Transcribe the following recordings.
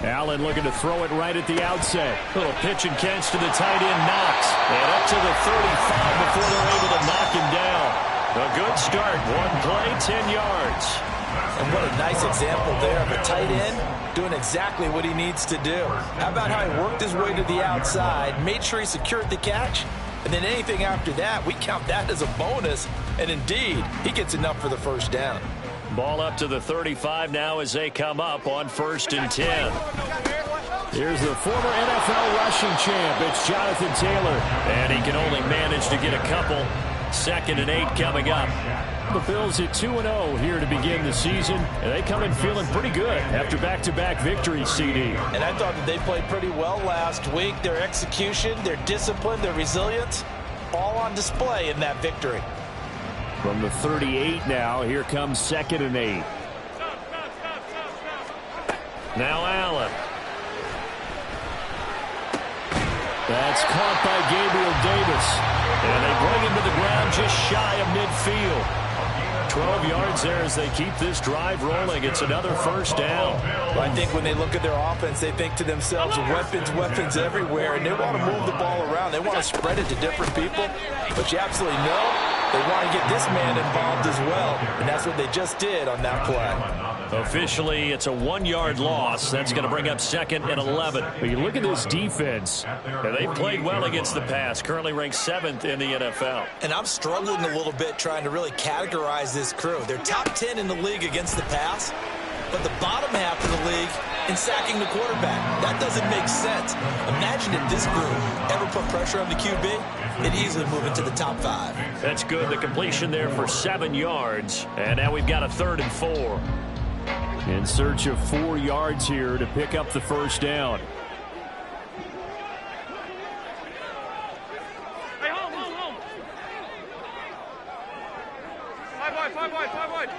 Allen looking to throw it right at the outset. Little pitch and catch to the tight end, Knox. And up to the 35 before they're able to knock him down. A good start. One play, 10 yards. And what a nice example there of a tight end doing exactly what he needs to do. How about how he worked his way to the outside, made sure he secured the catch, and then anything after that, we count that as a bonus. And indeed, he gets enough for the first down. Ball up to the 35 now as they come up on 1st and 10. Here's the former NFL rushing champ. It's Jonathan Taylor. And he can only manage to get a couple. 2nd and 8 coming up. The Bills at 2-0 here to begin the season. And they come in feeling pretty good after back-to-back victories, CD. And I thought that they played pretty well last week. Their execution, their discipline, their resilience, all on display in that victory. From the 38 now, here comes 2nd and 8. Now Allen. That's caught by Gabriel Davis. And they bring him to the ground just shy of midfield. 12 yards there as they keep this drive rolling. It's another first down. Well, I think when they look at their offense, they think to themselves, weapons, weapons everywhere, and they want to move the ball around. They want to spread it to different people. But you absolutely know they want to get this man involved as well, and that's what they just did on that play. Officially, it's a 1-yard loss. That's going to bring up 2nd and 11. But you look at this defense, and they've played well against the pass, currently ranked 7th in the NFL. And I'm struggling a little bit trying to really categorize this crew. They're top 10 in the league against the pass, but the bottom half of the league in sacking the quarterback. That doesn't make sense. Imagine if this group ever put pressure on the QB, it'd easily move into the top 5. That's good. The completion there for 7 yards. And now we've got a 3rd and 4. In search of 4 yards here to pick up the first down. Hey, home. 5 wide.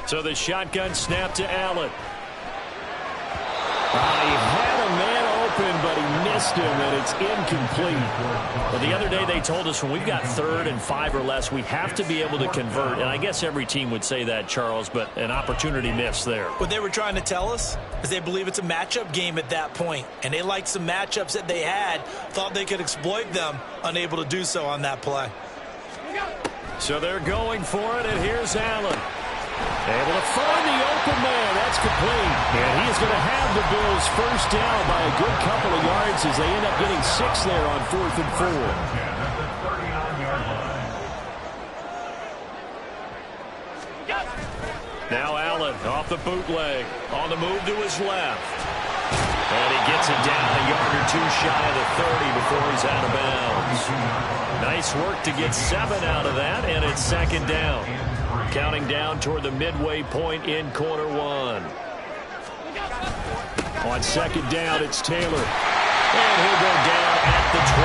So the shotgun snap to Allen. He had a man open, but he missed him, and it's incomplete. But the other day they told us when we've got 3rd and 5 or less, we have to be able to convert. And I guess every team would say that, Charles, but an opportunity missed there. What they were trying to tell us is they believe it's a matchup game at that point. And they liked some matchups that they had, thought they could exploit them, unable to do so on that play. So they're going for it, and here's Allen. Able to find the open man. That's complete. And he is going to have the Bills first down by a good couple of yards as they end up getting 6 there on 4th and 4. Now Allen off the bootleg. On the move to his left. And he gets it down a yard or 2 shy of the 30 before he's out of bounds. Nice work to get 7 out of that, and it's 2nd down. Counting down toward the midway point in quarter 1. On 2nd down, it's Taylor. And he'll go down at the 28.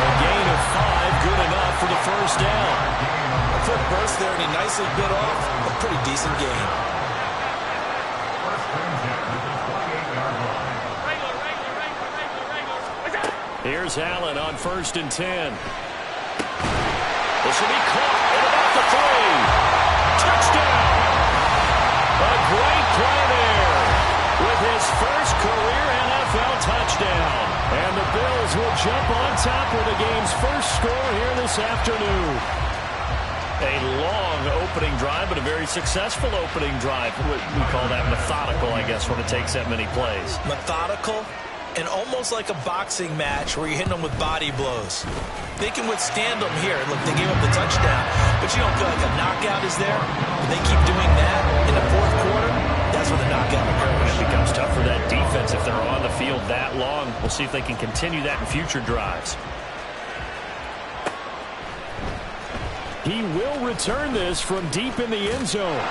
A gain of 5, good enough for the first down. A quick burst there, and he nicely bit off a pretty decent gain. Here's Allen on 1st and 10. This will be caught at about the 3. Touchdown! A great play there with his first career NFL touchdown. And the Bills will jump on top with the game's first score here this afternoon. A long opening drive, but a very successful opening drive. We call that methodical, I guess, when it takes that many plays. Methodical and almost like a boxing match where you're hitting them with body blows. They can withstand them here. Look, they gave up the touchdown, but you don't feel like a knockout is there. But they keep doing that in the 4th quarter. That's when the knockout occurs. It becomes tough for that defense if they're on the field that long. We'll see if they can continue that in future drives. He will return this from deep in the end zone.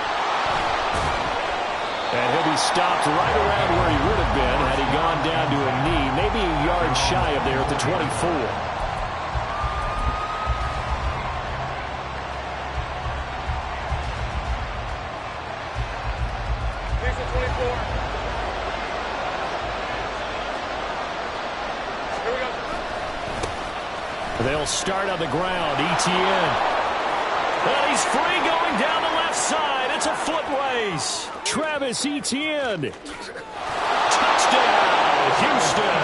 And he'll be stopped right around where he would have been had he gone down to a knee, maybe a yard shy of there at the 24. They'll start on the ground. Etienne. And he's free going down the left side. It's a foot race. Travis Etienne. Touchdown, Houston.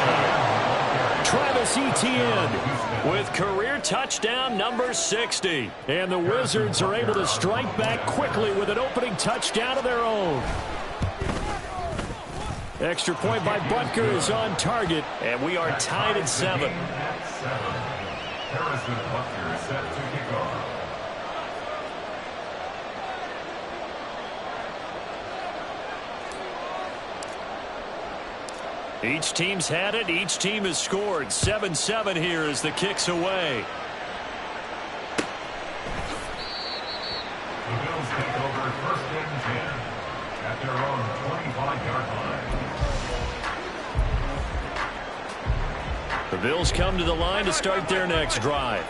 Travis Etienne with career touchdown number 60. And the Wizards are able to strike back quickly with an opening touchdown of their own. Extra point by Butker is on target, and we are tied at 7. Harrison Butker set to kick off. Each team's had it. Each team has scored. 7-7 here as the kick's away. The Bills take over 1st and 10 at their own 25-yard line. The Bills come to the line to start their next drive.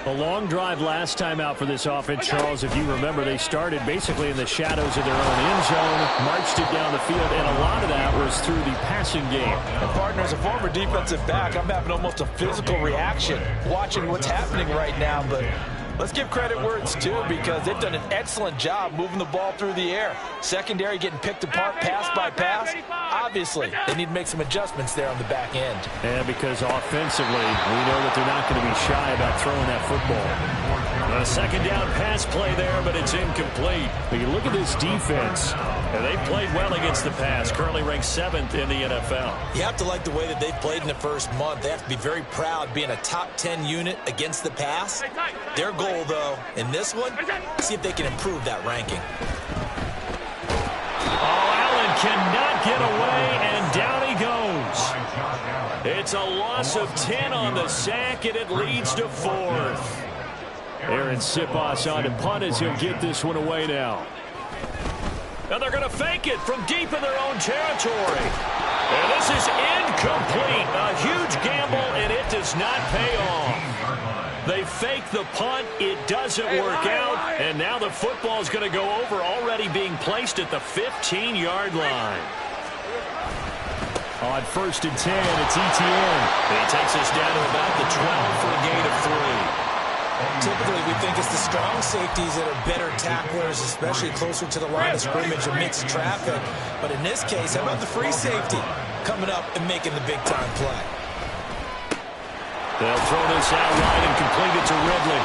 A long drive last time out for this offense, Charles. If you remember, they started basically in the shadows of their own end zone, marched it down the field, and a lot of that was through the passing game. And partner, as a former defensive back, I'm having almost a physical reaction watching what's happening right now. But let's give credit where it's due, because they've done an excellent job moving the ball through the air. Secondary getting picked apart pass by pass. Obviously, they need to make some adjustments there on the back end. And because offensively, we know that they're not going to be shy about throwing that football. A second down pass play there, but it's incomplete. But you look at this defense, and they've played well against the pass, currently ranked 7th in the NFL. You have to like the way that they've played in the first month. They have to be very proud being a top 10 unit against the pass. Their goal, though, in this one, see if they can improve that ranking. Allen cannot get away, and down he goes. It's a loss of 10 on the sack, and it leads to 4th. Aaron Siposs on to punt as he'll get this one away now. And they're going to fake it from deep in their own territory. And this is incomplete. A huge gamble, and it does not pay off. They fake the punt. It doesn't work out. And now the football is going to go over, already being placed at the 15-yard line. On 1st and 10, it's Etienne. He takes us down to about the 12 for a gain of 3. Typically, we think it's the strong safeties that are better tacklers, especially closer to the line of scrimmage amidst traffic. But in this case, how about the free safety coming up and making the big-time play? They'll throw this out wide and complete it to Ridley.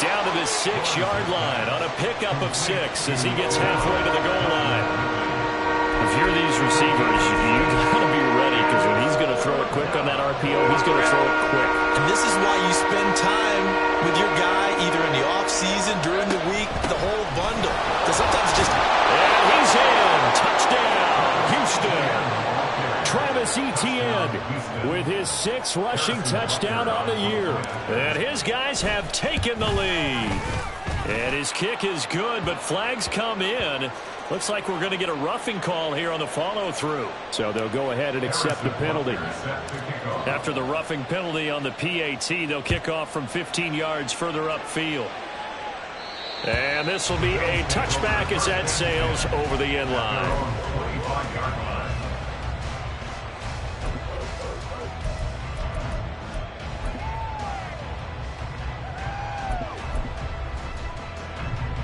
Down to the 6-yard line on a pickup of 6 as he gets halfway to the goal line. If you're these receivers, you've got to be ready, because when he's going to throw it quick on that RPO, he's going to throw it quick. And this is why you spend time with your guy either in the offseason, during the week, the whole bundle. Because sometimes just... And he's in. Touchdown, Houston. Travis Etienne with his 6th rushing touchdown on the year. And his guys have taken the lead. And his kick is good, but flags come in. Looks like we're going to get a roughing call here on the follow-through. So they'll go ahead and accept the penalty. After the roughing penalty on the PAT, they'll kick off from 15 yards further upfield. And this will be a touchback as that sails over the end line.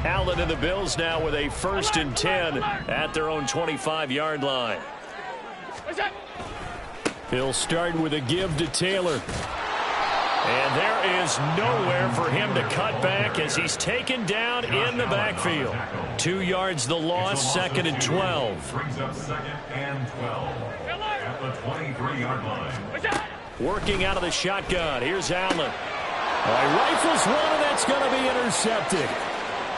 Allen and the Bills now with a 1st and 10 at their own 25-yard line. He'll start with a give to Taylor. And there is nowhere for him to cut back as he's taken down in the backfield. 2 yards the loss, 2nd and 12. Brings up 2nd and 12 at the 23-yard line. Working out of the shotgun. Here's Allen. Rifles one, and that's going to be intercepted.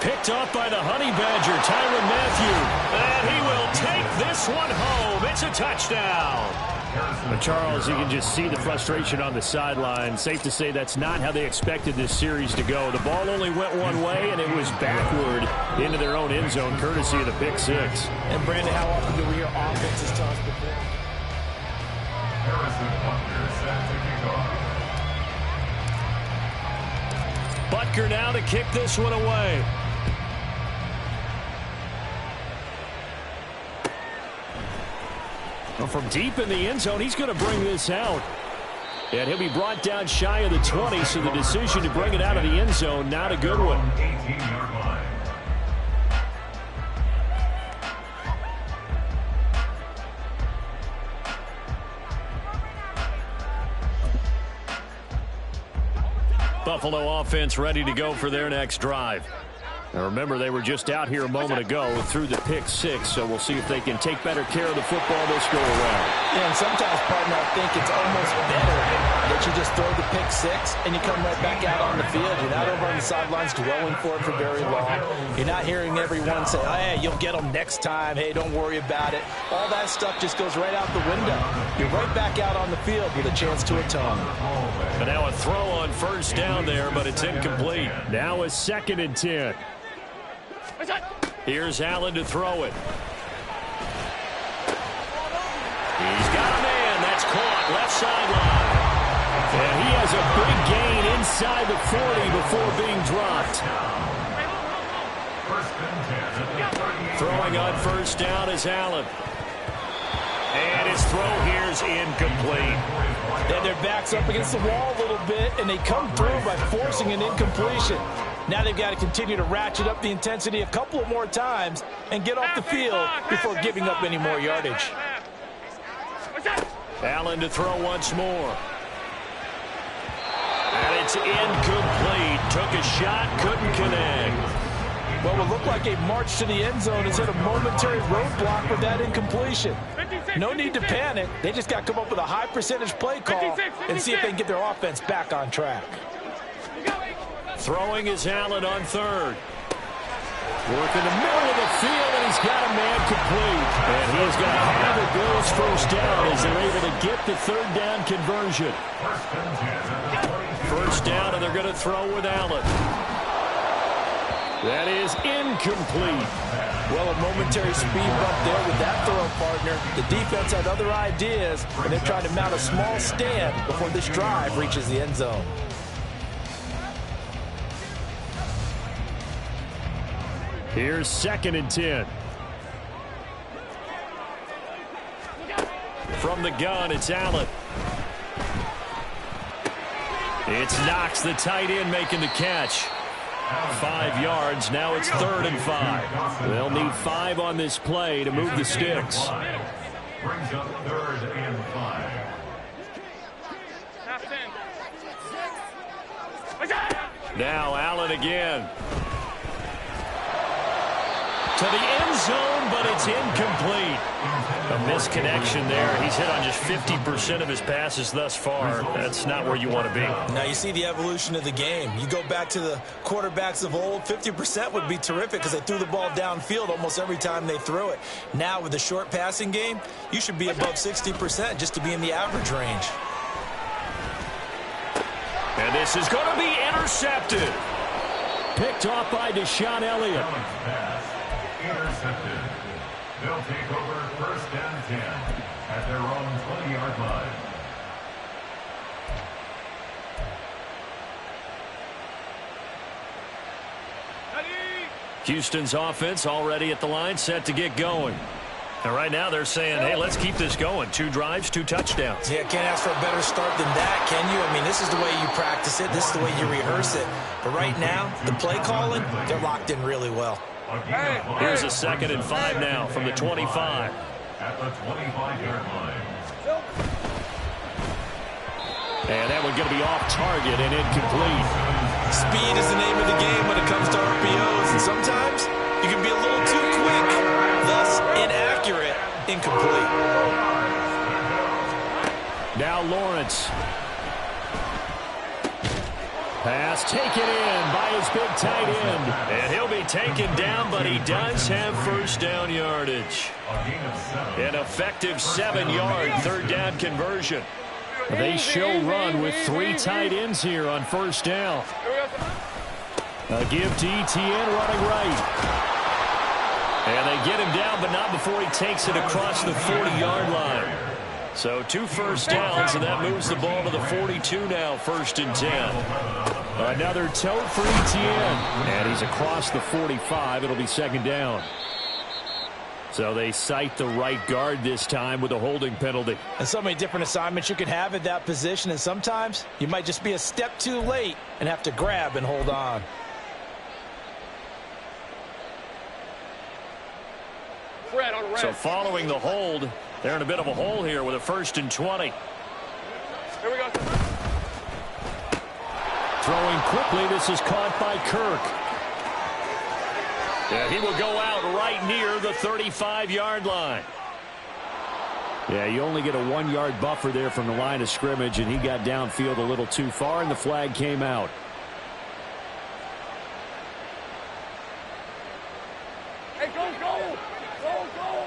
Picked off by the Honey Badger, Tyrann Mathieu. And he will take this one home. It's a touchdown. But Charles, you can just see the frustration on the sideline. Safe to say that's not how they expected this series to go. The ball only went one way, and it was backward into their own end zone, courtesy of the pick 6. And, Brandon, how often do we hear offenses tell us before? Harrison Butker set to kick off. Butker now to kick this one away. Well, from deep in the end zone, he's going to bring this out. And he'll be brought down shy of the 20, so the decision to bring it out of the end zone, not a good one. 18-yard line. Buffalo offense ready to go for their next drive. Now remember, they were just out here a moment ago through the pick six, so we'll see if they can take better care of the football this go around. Yeah, and sometimes, partner, I think it's almost better that you just throw the pick six and you come right back out on the field. You're not over on the sidelines dwelling for it for very long. You're not hearing everyone say, hey, you'll get them next time. Hey, don't worry about it. All that stuff just goes right out the window. You're right back out on the field with a chance to atone. And now a throw on first down there, but it's incomplete. Now a 2nd and 10. Here's Allen to throw it. He's got a man. That's caught. Left sideline. And he has a big gain inside the 40 before being dropped. Throwing on first down is Allen. And his throw here is incomplete. Then their back's up against the wall a little bit, and they come through by forcing an incompletion. Now they've got to continue to ratchet up the intensity a couple of more times and get off the field before giving up any more yardage. Allen to throw once more. And it's incomplete. Took a shot, couldn't connect. Well, what looked like a march to the end zone has hit a momentary roadblock with that incompletion. No need to panic. They just got to come up with a high percentage play call and see if they can get their offense back on track. Throwing is Allen on third. Work in the middle of the field, and he's got a man complete. And he's got half of Bills first down as they're able to get the third down conversion. First down, and they're going to throw with Allen. That is incomplete. Well, a momentary speed bump there with that throw, partner. The defense had other ideas, and they're trying to mount a small stand before this drive reaches the end zone. Here's 2nd and 10. From the gun, it's Allen. It's Knox, the tight end, making the catch. 5 yards. Now it's 3rd and 5. They'll need 5 on this play to move the sticks. Brings up 3rd and 5. Now Allen again. To the end zone, but it's incomplete. A misconnection there. He's hit on just 50% of his passes thus far. That's not where you want to be. Now you see the evolution of the game. You go back to the quarterbacks of old, 50% would be terrific because they threw the ball downfield almost every time they threw it. Now with the short passing game, you should be above 60% just to be in the average range. And this is going to be intercepted. Picked off by Deshaun Elliott. Intercepted. They'll take over 1st and 10 at their own 20-yard line. Houston's offense already at the line, set to get going. And right now they're saying, hey, let's keep this going. 2 drives, 2 touchdowns. Yeah, can't ask for a better start than that, can you? I mean, this is the way you practice it. This is the way you rehearse it. But right now, the play calling, they're locked in really well. Here's a 2nd and 5 now from the 25. At the 25-yard line. And that one going to be off target and incomplete. Speed is the name of the game when it comes to RPOs. And sometimes you can be a little too quick, thus inaccurate, incomplete. Now Lawrence. Pass taken in by his big tight end. And he'll be taken down, but he does have first down yardage. An effective 7-yard 3rd down conversion. They show run with 3 tight ends here on first down. A give to ETN running right. And they get him down, but not before he takes it across the 40-yard line. So 2 first downs, and that moves the ball to the 42 now, 1st and 10. Another tote for ETN. And he's across the 45. It'll be 2nd down. So they cite the right guard this time with a holding penalty. And so many different assignments you can have at that position, and sometimes you might just be a step too late and have to grab and hold on. So following the hold, they're in a bit of a hole here with a 1st and 20. Here we go. throwing quickly. This is caught by Kirk. Yeah, he will go out right near the 35-yard line. Yeah, you only get a 1-yard buffer there from the line of scrimmage, and he got downfield a little too far, and the flag came out. Hey, go, go! Go, go!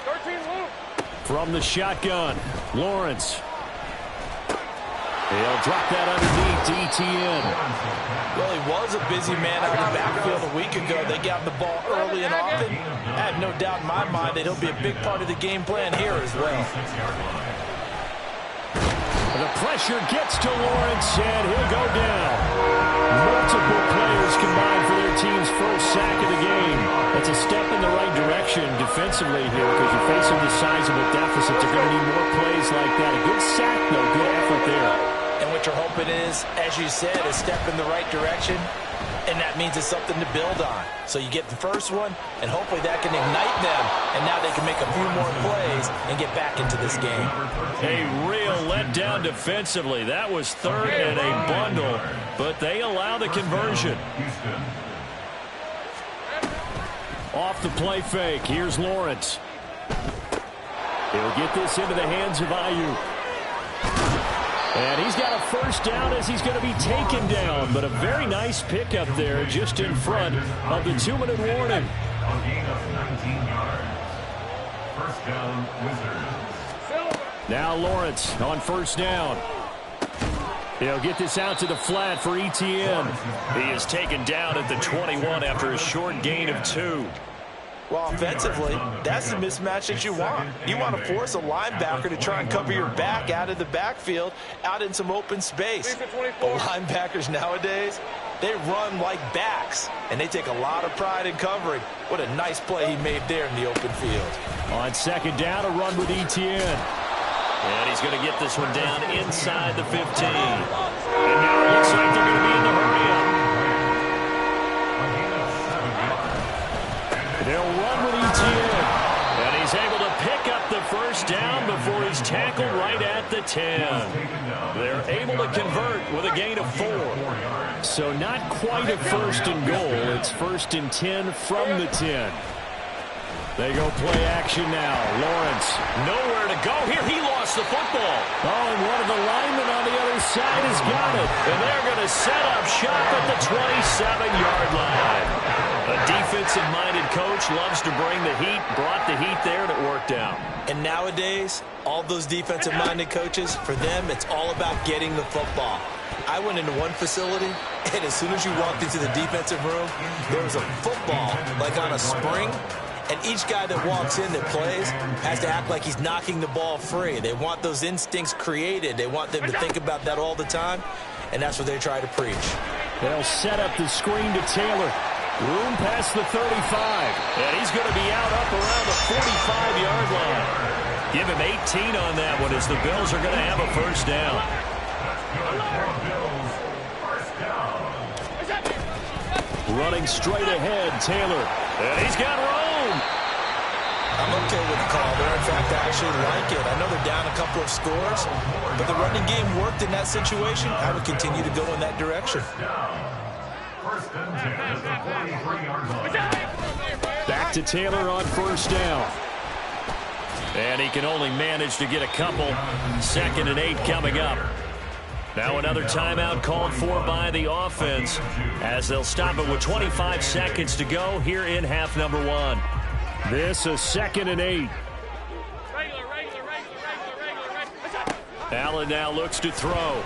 13 loop! From the shotgun, Lawrence. He'll drop that underneath to Etienne. Well, he was a busy man out of the backfield a week ago. They got the ball early and often. I have no doubt in my mind that he'll be a big part of the game plan here as well. The pressure gets to Lawrence, and he'll go down. Multiple players combined for their team's first sack of the game. It's a step in the right direction defensively here because you're facing this sizable deficit. They're going to need more plays like that. A good sack, though. Good effort there. And what you're hoping is, as you said, a step in the right direction, and that means it's something to build on. So you get the first one, and hopefully that can ignite them, and now they can make a few more plays and get back into this game. A real letdown defensively. That was third and a bundle, but they allow the conversion. Off the play fake. Here's Lawrence. He'll get this into the hands of Ayuk. And he's got a first down as he's going to be taken down. But a very nice pickup there just in front of the 2-minute warning. A gain of 19 yards. First down, Wizards. Now Lawrence on first down. He'll get this out to the flat for Etienne. He is taken down at the 21 after a short gain of 2. Well, offensively, that's the mismatch that you want. You want to force a linebacker to try and cover your back out of the backfield, out in some open space. But linebackers nowadays, they run like backs, and they take a lot of pride in covering. What a nice play he made there in the open field. On second down, a run with Etienne. And he's going to get this one down inside the 15. And now it looks like they're going to be in the hurry-up. They'll run with Etienne. And he's able to pick up the first down before he's tackled right at the 10. They're able to convert with a gain of 4. So not quite a first and goal. It's first and 10 from the 10. They go play action now. Lawrence, nowhere to go. Here, he lost the football. Oh, and one of the linemen on the other side has got it. And they're going to set up shop at the 27-yard line. A defensive-minded coach loves to bring the heat, brought the heat there, and it worked out. And nowadays, all those defensive-minded coaches, for them, it's all about getting the football. I went into one facility, and as soon as you walked into the defensive room, there was a football, like on a spring. And each guy that walks in that plays has to act like he's knocking the ball free. They want those instincts created. They want them to think about that all the time, and that's what they try to preach. They'll set up the screen to Taylor. Room past the 35. And he's going to be out up around the 45-yard line. Give him 18 on that one as the Bills are going to have a first down. Running straight ahead, Taylor. And he's got room. I'm okay with the call there. In fact, I actually like it. I know they're down a couple of scores, but the running game worked in that situation. I would continue to go in that direction. Back to Taylor on first down. And he can only manage to get a couple. 2nd and 8 coming up. Now another timeout called for by the offense as they'll stop it with 25 seconds to go here in half number 1. This is 2nd and 8. Allen now looks to throw.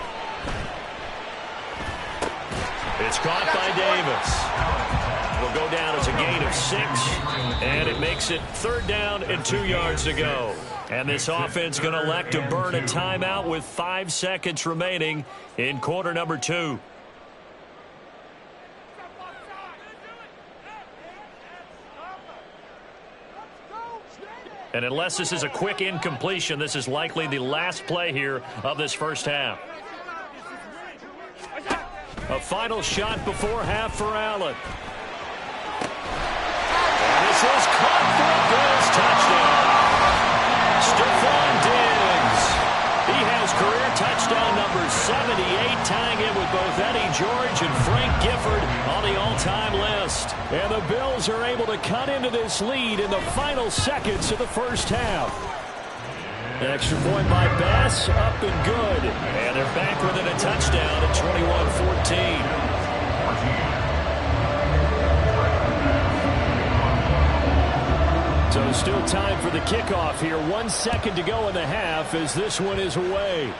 It's caught by Davis. Will go down as a gain of 6, and it makes it 3rd down and 2 yards to go. And this offense going to elect to burn a timeout with 5 seconds remaining in quarter number 2. And unless this is a quick incompletion, this is likely the last play here of this first half. A final shot before half for Allen. And this is caught for a Bills touchdown. Stephon Diggs. He has career touchdown number number 78, tying it with both Eddie George and Frank Gifford on the all-time list. And the Bills are able to cut into this lead in the final seconds of the first half. An extra point by Bass, up and good. And they're back within a touchdown at 21-14. So still time for the kickoff here. 1 second to go in the half as this one is away.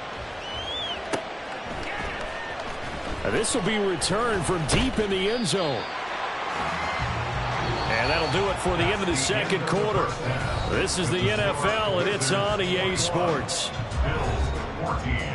This will be returned from deep in the end zone. And that'll do it for the end of the second quarter. This is the NFL, and it's on EA Sports. Bills 14.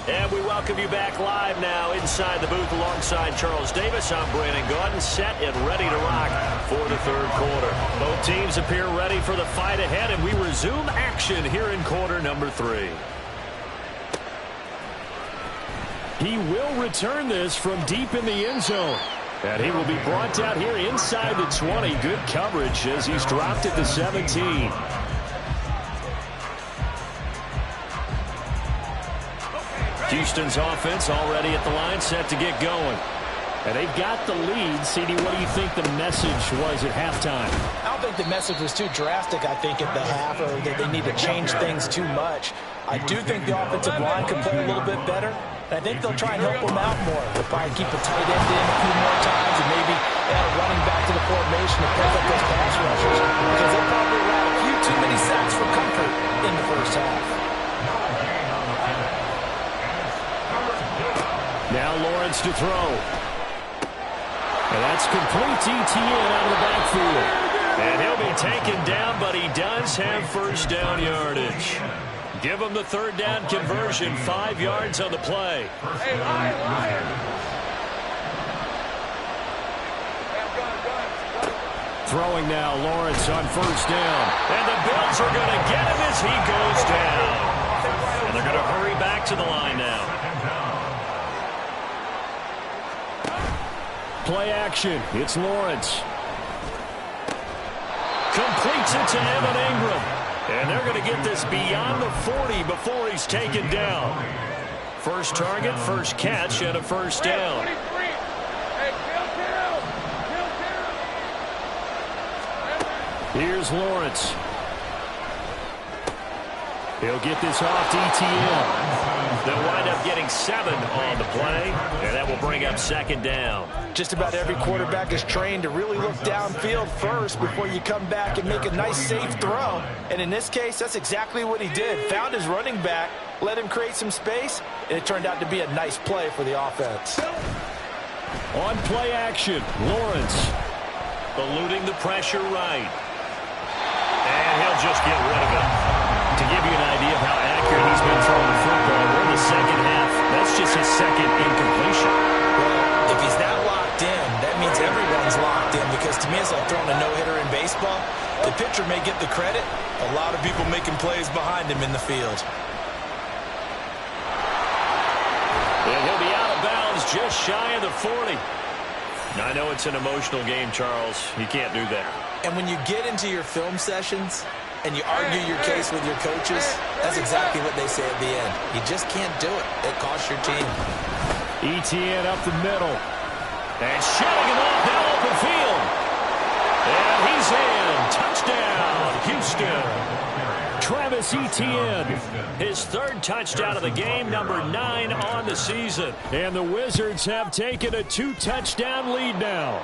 And we welcome you back live now inside the booth alongside Charles Davis. I'm Brandon Gaudin, set and ready to rock for the third quarter. Both teams appear ready for the fight ahead, and we resume action here in quarter number 3. He will return this from deep in the end zone. And he will be brought down here inside the 20. Good coverage as he's dropped at the 17. Houston's offense already at the line, set to get going. And they've got the lead. CD, what do you think the message was at halftime? I don't think the message was too drastic, I think, at the half, or that they need to change things too much. I do think the offensive line could play a little bit better. I think they'll try and help them out more. They'll probably keep a tight end in a few more times and maybe add a running back to the formation to pick up those pass rushers, because they'll probably allow a few too many sacks for comfort in the first half. Now Lawrence to throw. And that's complete to Etienne out of the backfield. And he'll be taken down, but he does have first down yardage. Give him the third down conversion, 5 yards on the play. Hey, Lion! Throwing now, Lawrence on first down. And the Bills are going to get him as he goes down. And they're going to hurry back to the line now. Play action. It's Lawrence. Completes it to Evan Ingram. And they're going to get this beyond the 40 before he's taken down. First target, first catch, and a first down. Here's Lawrence. He'll get this off to Etienne. They'll wind up getting 7 on the play, and that will bring up second down. Just about every quarterback is trained to really look downfield first before you come back and make a nice, safe throw. And in this case, that's exactly what he did. Found his running back, let him create some space, and it turned out to be a nice play for the offense. On play action, Lawrence eluding the pressure right. And he'll just get rid of it. To give you an idea of how accurate he's been throwing the football, we're in the second half. That's just his second incompletion. Well, if he's that locked in, that means everyone's locked in, because to me it's like throwing a no-hitter in baseball. The pitcher may get the credit. A lot of people making plays behind him in the field. And he'll be out of bounds just shy of the 40. I know it's an emotional game, Charles. You can't do that. And when you get into your film sessions and you argue your case with your coaches, that's exactly what they say at the end. You just can't do it. It costs your team. Etienne up the middle. And shutting him off now open field. And he's in. Touchdown, Houston. Travis Etienne, his third touchdown of the game, number 9 on the season. And the Wizards have taken a 2-touchdown lead now.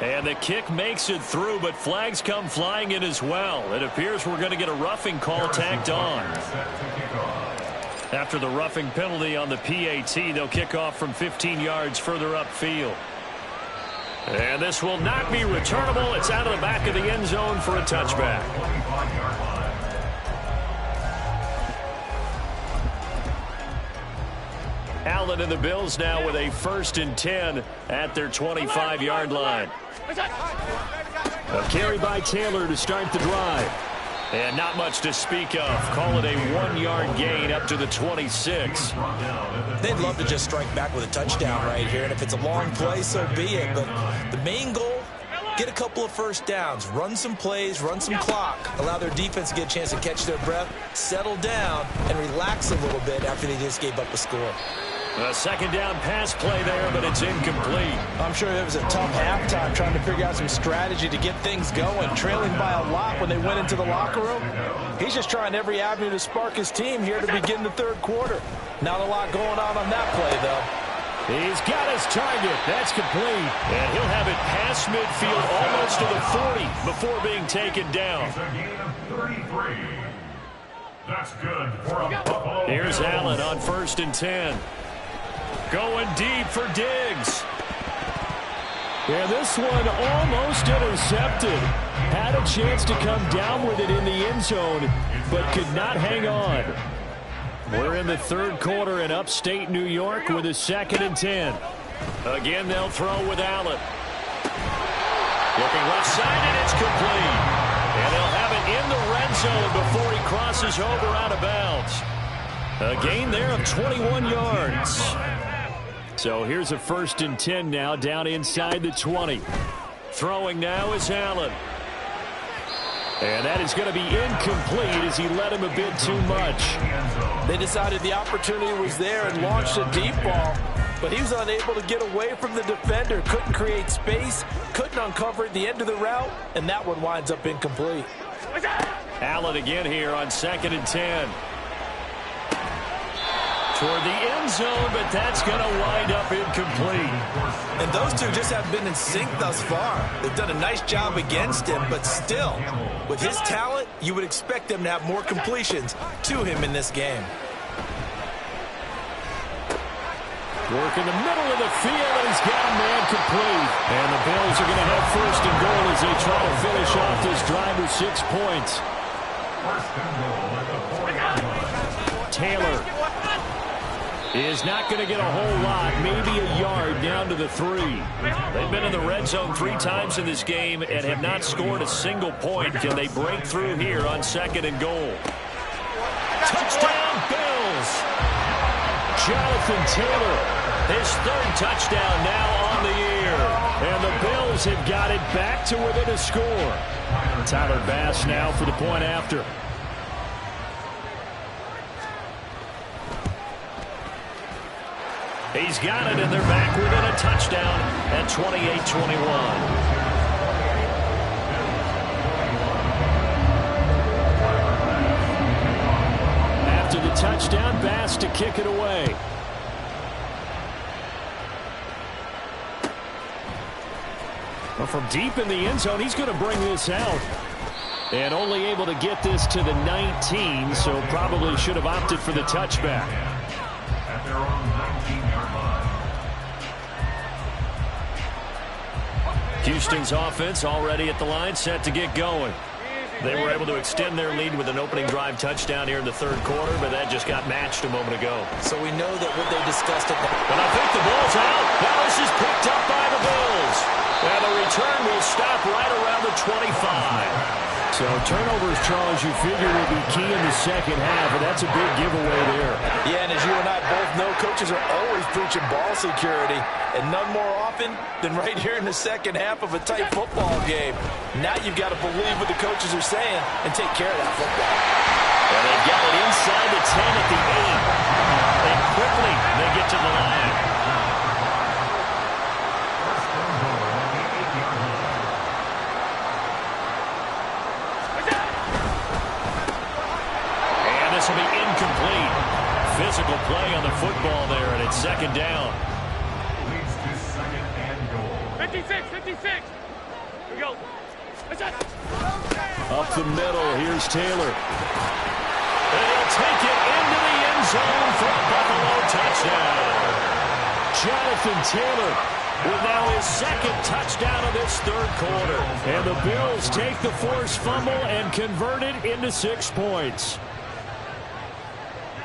And the kick makes it through, but flags come flying in as well. It appears we're going to get a roughing call tacked on. After the roughing penalty on the PAT, they'll kick off from 15 yards further upfield. And this will not be returnable. It's out of the back of the end zone for a touchback. Allen and the Bills now with a 1st and 10 at their 25-yard line. A carry by Taylor to start the drive. And not much to speak of. Call it a 1-yard gain up to the 26. They'd love to just strike back with a touchdown right here, and if it's a long play, so be it. But the main goal, get a couple of first downs, run some plays, run some clock, allow their defense to get a chance to catch their breath, settle down, and relax a little bit after they just gave up a score. A second down pass play there, but it's incomplete. I'm sure it was a tough halftime trying to figure out some strategy to get things going, trailing by a lot when they went into the locker room. He's just trying every avenue to spark his team here to begin the third quarter. Not a lot going on that play, though. He's got his target. That's complete. And he'll have it past midfield almost to the 40 before being taken down. It's a gain of 33. That's good for a Buffalo. Here's Allen on 1st and 10. Going deep for Diggs. And this one almost intercepted. Had a chance to come down with it in the end zone, but could not hang on. We're in the third quarter in upstate New York with a 2nd and 10. Again, they'll throw with Allen. Looking left side, and it's complete. And they'll have it in the red zone before he crosses over out of bounds. A gain there of 21 yards. So here's a 1st and 10 now down inside the 20. Throwing now is Allen. And that is going to be incomplete as he led him a bit too much. They decided the opportunity was there and launched a deep ball, but he was unable to get away from the defender. Couldn't create space, couldn't uncover at the end of the route, and that one winds up incomplete. Allen again here on 2nd and 10. Toward the end zone, but that's going to wind up incomplete. And those two just have been in sync thus far. They've done a nice job against him, but still, with his talent, you would expect them to have more completions to him in this game. Work in the middle of the field, and he's got a man complete. And the Bills are going to have 1st and goal as they try to finish off this drive with 6 points. 1st and goal at the 4-yard line. Taylor is not going to get a whole lot, maybe a yard down to the 3. They've been in the red zone 3 times in this game and have not scored a single point. Can they break through here on 2nd and goal? Touchdown, Bills! Jonathan Taylor, his 3rd touchdown now on the year. And the Bills have got it back to within a score. Tyler Bass now for the point after. He's got it, and they're back within a touchdown at 28-21. After the touchdown, Bass to kick it away. Well, from deep in the end zone, he's going to bring this out. And only able to get this to the 19, so probably should have opted for the touchback. At their own 19-yard line. Houston's offense already at the line, set to get going. They were able to extend their lead with an opening drive touchdown here in the third quarter, but that just got matched a moment ago. So we know that what they discussed at that. But I think the ball's out. Now this is picked up by the Bills. And the return will stop right around the 25. So turnovers, Charles, you figure will be key in the second half, and that's a big giveaway there. Yeah, and as you and I both know, coaches are always preaching ball security, and none more often than right here in the second half of a tight football game. Now you've got to believe what the coaches are saying and take care of that football. And they've got it inside the 10 at the 8. And quickly they get to the line. This will be incomplete. Physical play on the football there, and it's second down. Leads to 2nd and goal. 56. Here we go. Up the middle, here's Taylor. And he'll take it into the end zone for a Buffalo touchdown. Jonathan Taylor with now his 2nd touchdown of this third quarter. And the Bills take the forced fumble and convert it into 6 points.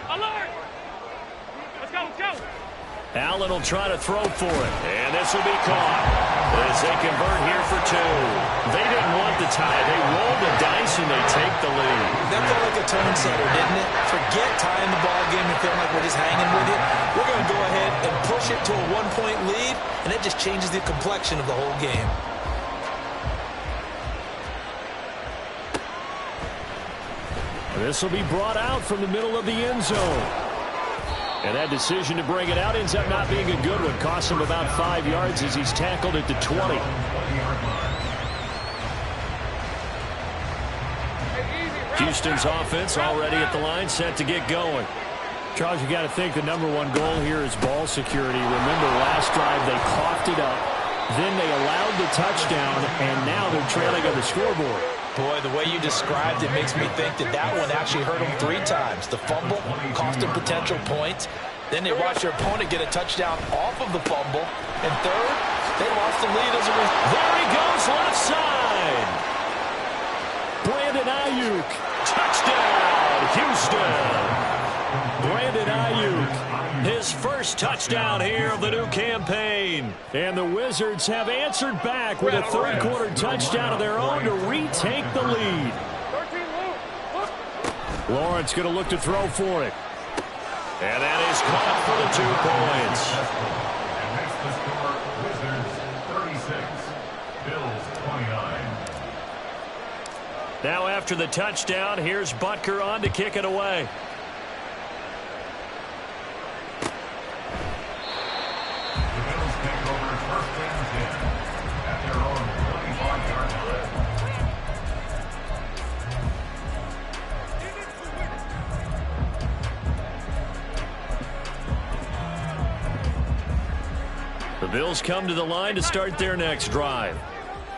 Alert! Let's go. Allen will try to throw for it. And this will be caught as they convert here for 2. They didn't want the tie. They rolled the dice and they take the lead. That felt like a tone setter, didn't it? Forget tying the ball game and feeling like we're just hanging with you. We're going to go ahead and push it to a 1-point lead, and that just changes the complexion of the whole game. This will be brought out from the middle of the end zone. And that decision to bring it out ends up not being a good one. Costs him about 5 yards as he's tackled at the 20. Houston's offense already at the line, set to get going. Charles, you got to think the #1 goal here is ball security. Remember, last drive they coughed it up. Then they allowed the touchdown, and now they're trailing on the scoreboard. Boy, the way you described it makes me think that that one actually hurt them 3 times. The fumble cost them potential points. Then they watched their opponent get a touchdown off of the fumble. And third, they lost the lead as a result. There he goes, left side. Brandon Ayuk. Touchdown, Houston. Brandon Ayuk, his first touchdown here of the new campaign. And the Wizards have answered back with a third-quarter touchdown of their own to retake the lead. Lawrence going to look to throw for it. And that is caught for the 2 points. And makes the score Wizards 36, Bills 29. Now after the touchdown, here's Butker on to kick it away. The Bills come to the line to start their next drive.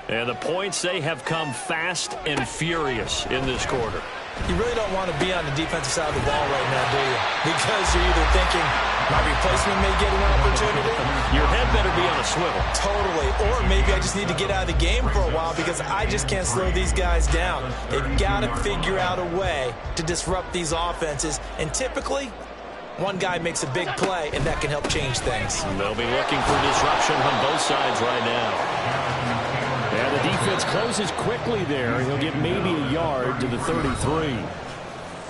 And the points, they have come fast and furious in this quarter. You really don't want to be on the defensive side of the ball right now, do you? Because you're either thinking, my replacement may get an opportunity. Your head better be on a swivel. Totally. Or maybe I just need to get out of the game for a while because I just can't slow these guys down. They've got to figure out a way to disrupt these offenses. And typically, one guy makes a big play, and that can help change things. They'll be looking for disruption on both sides right now. And the defense closes quickly there. He'll get maybe a yard to the 33.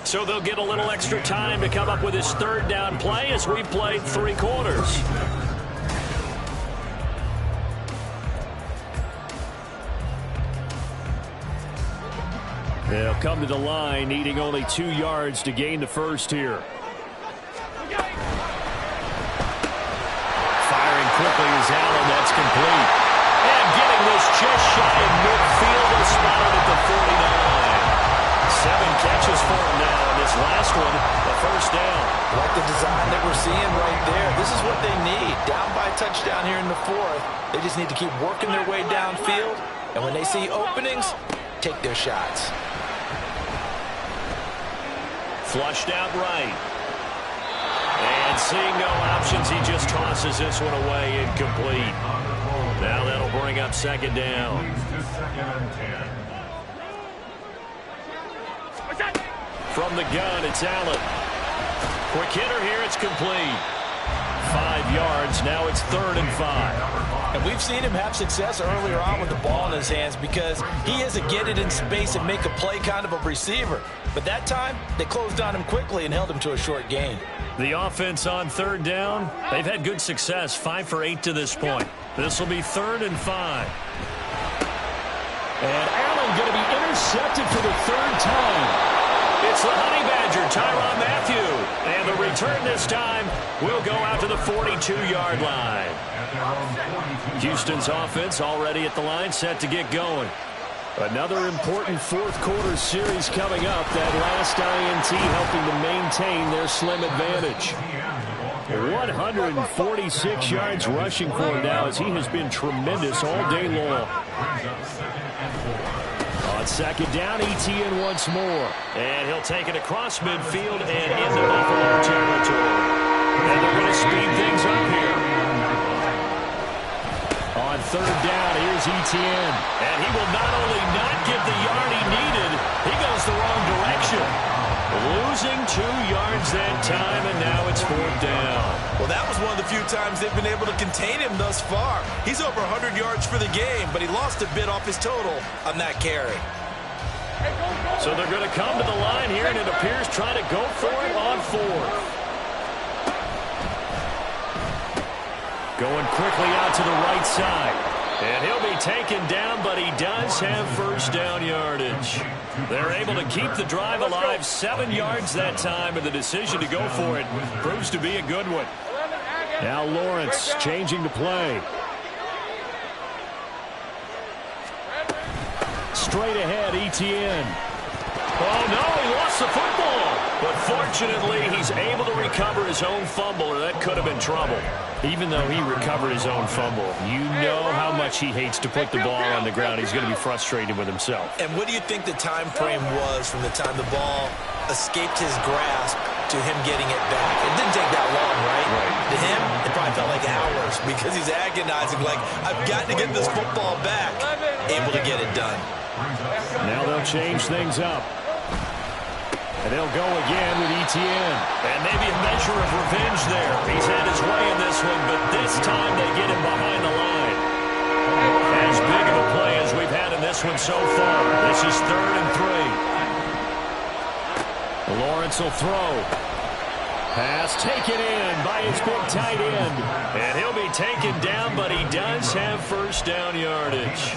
So they'll get a little extra time to come up with his third down play as we played 3 quarters. They'll come to the line, needing only 2 yards to gain the first here. Firing quickly is Allen. That's complete. And getting this just shy of midfield is spotted at the 49. 7 catches for him now, and this last one, a first down. Like the design that we're seeing right there. This is what they need. Down by a touchdown here in the 4th. They just need to keep working their way downfield. And when they see openings, take their shots. Flushed out right. And seeing no options, he just tosses this one away, incomplete. Now that'll bring up second down. From the gun, it's Allen. Quick hitter here, it's complete. 5 yards, now it's 3rd and 5. And we've seen him have success earlier on with the ball in his hands because he is a get it in space and make a play kind of a receiver. But that time, they closed on him quickly and held him to a short gain. The offense on 3rd down, they've had good success, 5 for 8 to this point. This will be 3rd and 5. And Allen going to be intercepted for the 3rd time. It's the Honey Badger, Tyrann Mathieu. And the return this time will go out to the 42-yard line. Houston's offense already at the line, set to get going. Another important 4th quarter series coming up. That last INT helping to maintain their slim advantage. 146 yards rushing for him now as he has been tremendous all day long. On 2nd down, ETN once more. And he'll take it across midfield and into Buffalo territory. And they're going to speed things up here. On 3rd down, here's ETN. And he will not only not get the yard he needed, he goes the wrong direction. Losing 2 yards that time, and now it's 4th down. Well, that was one of the few times they've been able to contain him thus far. He's over 100 yards for the game, but he lost a bit off his total on that carry. So they're going to come to the line here, and it appears trying to go for it on 4th. Going quickly out to the right side. And he'll be taken down, but he does have 1st down yardage. They're able to keep the drive alive, 7 yards that time, and the decision to go for it proves to be a good one. Now Lawrence changing the play. Straight ahead, Etienne. Oh, no, he lost the football. But fortunately, he's able to recover his own fumble, or that could have been trouble. Even though he recovered his own fumble, you know how much he hates to put the ball on the ground. He's going to be frustrated with himself. And what do you think the time frame was from the time the ball escaped his grasp to him getting it back? It didn't take that long, right? To him, it probably felt like hours because he's agonizing like, I've got to get this football back. Able to get it done. Now they'll change things up. And they'll go again with Etienne. And maybe a measure of revenge there. He's had his way in this one, but this time they get him behind the line. As big of a play as we've had in this one so far. This is 3rd and 3. Lawrence will throw. Pass taken in by his big tight end. And he'll be taken down, but he does have 1st down yardage.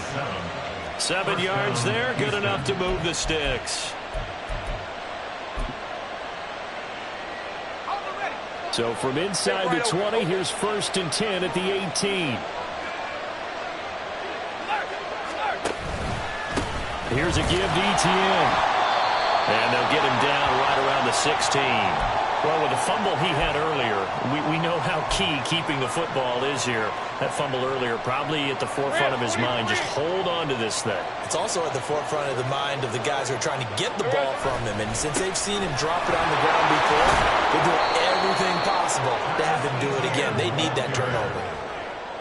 7 yards there, good enough to move the sticks. So from inside the 20, here's 1st and 10 at the 18. Here's a give to Etienne. And they'll get him down right around the 16. Well, with the fumble he had earlier, we know how key keeping the football is here. That fumble earlier probably at the forefront of his mind. Just hold on to this thing. It's also at the forefront of the mind of the guys who are trying to get the ball from him. And since they've seen him drop it on the ground before, they're doing everything possible to have him do it again. They need that turnover.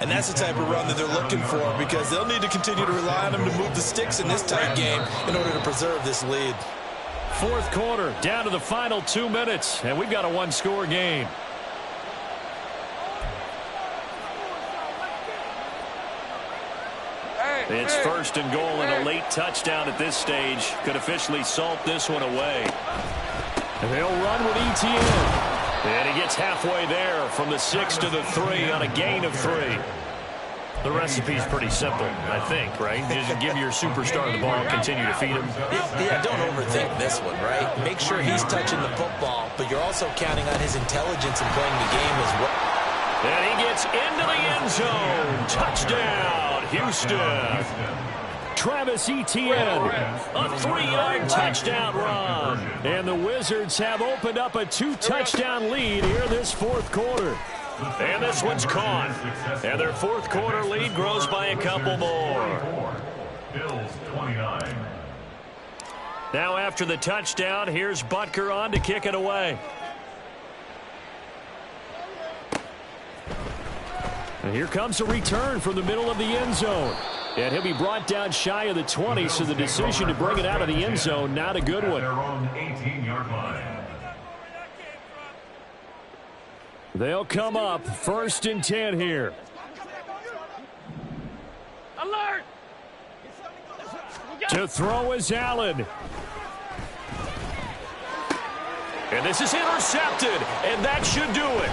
And that's the type of run that they're looking for because they'll need to continue to rely on him to move the sticks in this tight game in order to preserve this lead. 4th quarter, down to the final 2 minutes, and we've got a 1-score game. It's 1st and goal, and a late touchdown at this stage could officially salt this one away. And they'll run with Etienne. And he gets halfway there from the 6 to the 3 on a gain of 3. The recipe's pretty simple, I think, right? Just give your superstar the ball, continue to feed him. Yeah, don't overthink this one, right? Make sure he's touching the football, but you're also counting on his intelligence in playing the game as well. And he gets into the end zone. Touchdown, Houston. Travis Etienne, a 3-yard touchdown run. And the Wizards have opened up a 2-touchdown lead here this 4th quarter. And this one's caught. And their 4th quarter lead grows by a couple more. Bills 29. Now after the touchdown, here's Butker on to kick it away. And here comes a return from the middle of the end zone. And he'll be brought down shy of the 20, so the decision to bring it out of the end zone, not a good one. Their own 18-yard line. They'll come up 1st and 10 here. Alert! To throw is Allen. And this is intercepted, and that should do it.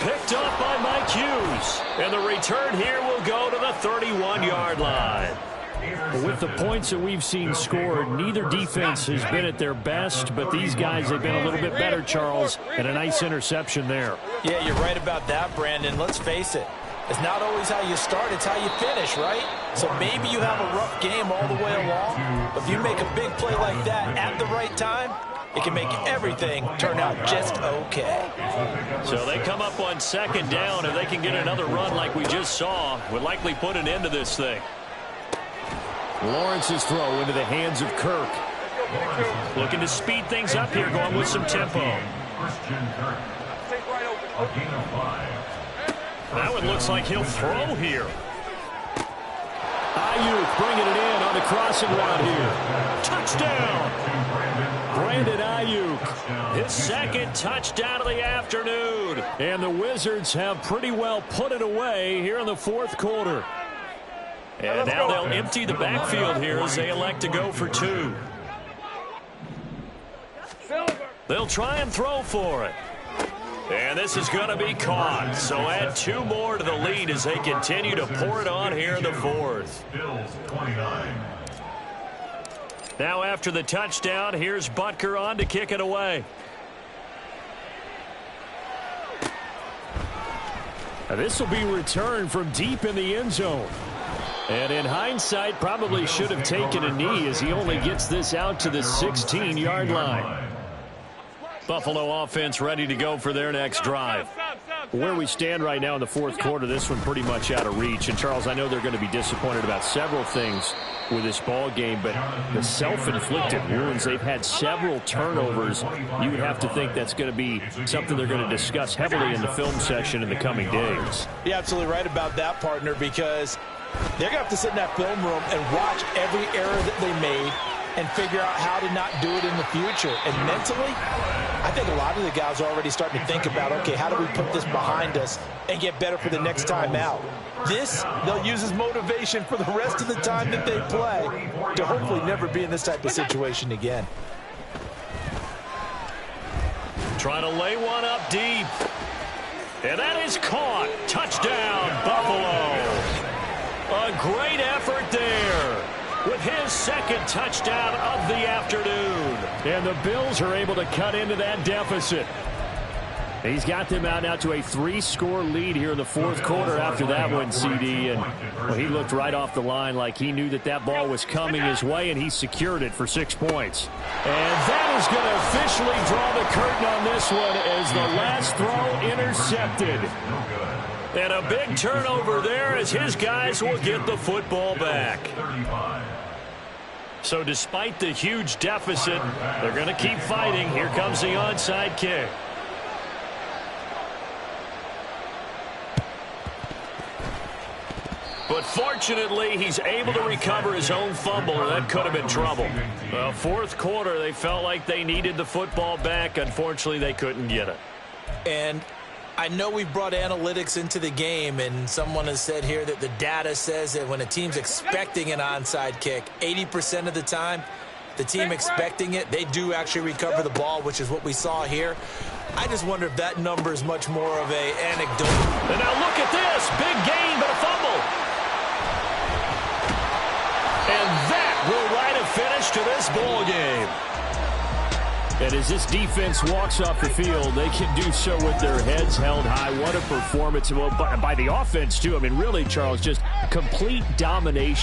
Picked up by Mike Hughes. And the return here will go to the 31-yard line. With the points that we've seen scored, neither defense has been at their best, but these guys have been a little bit better, Charles, and a nice interception there. Yeah, you're right about that, Brandon. Let's face it. It's not always how you start, it's how you finish, right? So maybe you have a rough game all the way along, but if you make a big play like that at the right time, it can make everything turn out just okay. So they come up on 2nd down. If they can get another run like we just saw, would likely put an end to this thing. Lawrence's throw into the hands of Kirk. Looking to speed things up here, going with some tempo. That one looks like he'll throw here. Ayuk bringing it in on the crossing route here. Touchdown! Brandon Ayuk. His second touchdown of the afternoon. And the Wizards have pretty well put it away here in the fourth quarter. And now they'll empty the backfield here as they elect to go for two. They'll try and throw for it. And this is going to be caught. So add two more to the lead as they continue to pour it on here in the fourth. Bills 29. Now after the touchdown, here's Butker on to kick it away. Now this will be returned from deep in the end zone. And in hindsight, probably should have taken a knee as he only gets this out to the 16-yard line. Buffalo offense ready to go for their next drive. Where we stand right now in the fourth quarter, this one pretty much out of reach. And, Charles, I know they're going to be disappointed about several things with this ball game, but the self-inflicted wounds, they've had several turnovers. You would have to think that's going to be something they're going to discuss heavily in the film session in the coming days. You're absolutely right about that, partner, because they're going to have to sit in that film room and watch every error that they made and figure out how to not do it in the future. And mentally, I think a lot of the guys are already starting to think about, okay, how do we put this behind us and get better for the next time out? This, they'll use as motivation for the rest of the time that they play to hopefully never be in this type of situation again. Trying to lay one up deep. And that is caught. Touchdown, Buffalo. A great effort there with his second touchdown of the afternoon. And the Bills are able to cut into that deficit. He's got them out now to a 3-score lead here in the fourth quarter after that one, CD. And well, he looked right off the line like he knew that that ball was coming his way, and he secured it for 6 points. And that is going to officially draw the curtain on this one as the last throw intercepted. And a big turnover there as his guys will get the football back. So despite the huge deficit, they're going to keep fighting. Here comes the onside kick. But fortunately, he's able to recover his own fumble, or that could have been trouble. Well, fourth quarter, they felt like they needed the football back. Unfortunately, they couldn't get it. And I know we brought analytics into the game, and someone has said here that the data says that when a team's expecting an onside kick, 80% of the time, the team expecting it, they do actually recover the ball, which is what we saw here. I just wonder if that number is much more of an anecdote. And now look at this. Big gain, but a fumble. And that will write a finish to this ball game. And as this defense walks off the field, they can do so with their heads held high. What a performance by the offense, too. I mean, really, Charles, just complete domination.